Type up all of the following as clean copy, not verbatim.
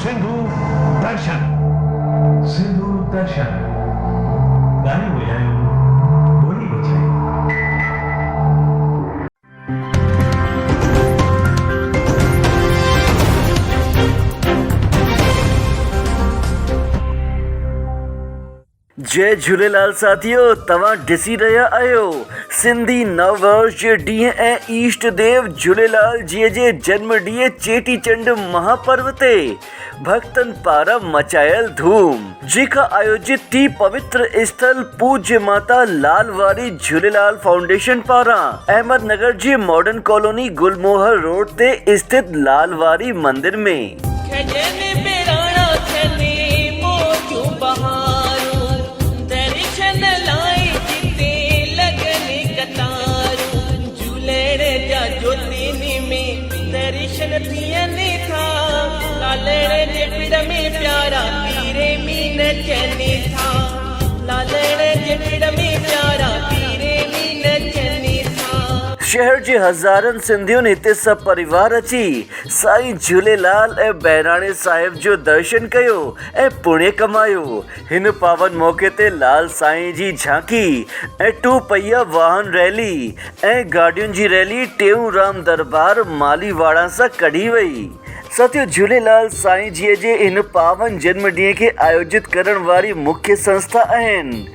सिंधु दर्शन। सिंधु दर्शन गाने बजायो, बोली बजाई। जय झूलेलाल साथियों, तव्हां ॾिसी रहिया आहियो सिंधी नववर्ष जे ॾींहुं ऐं ईष्ट देव झूलेलाल जीअ जे जनम ॾींहुं चेटीचंड महापर्व ते भक्तनि पारां मचायल धूम, जेका आयोजित थी पवित्र स्थल पूज्य माता लालवारी झूलेलाल फाउंडेशन पारां अहमदनगर जी मॉडर्न कॉलोनी गुलमोहर रोड ते स्थित लालवारी मंदिर में। दर्शन थियने था लालड़े जे पिड़ में प्यारा पीरे मीन चने था, लालड़े जे पिड़ में प्यारा पीरे मीन चने था। शहर जे हज़ारनि सिंधियुनि हिते सभु परिवार अची साईं झूलेलाल ऐं बहिराणे साहिब जो दर्शन कयो ऐं पुण्य कमायो। हिन पावन मौक़े ते लाल साईं जी झांकी ऐं 2 पहिया वाहन रैली ऐं गाॾियुनि जी रैली टेऊंराम दरबार मालीवाड़ा सां कढी वई। साथियों, झूलेलाल साईं जीअ जे इन पावन जन्म ॾींहं खे आयोजित करण वारी मुख्य संस्था आहिनि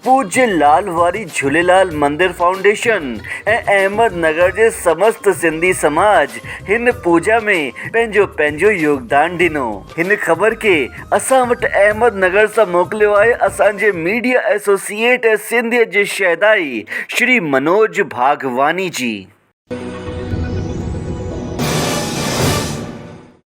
पूज्य लालवारी झूलेलाल मंदिर फाउंडेशन ऐं अहमदनगर जे समस्त सिंधी समाज हिन पूजा में पंहिंजो योगदान ॾिनो। हिन ख़बर खे असां वटि अहमदनगर सां मोकिलियो आहे असांजे मीडिया एसोसिएट ऐं सिंधियत जे शहदाई श्री मनोज भागवानी जी।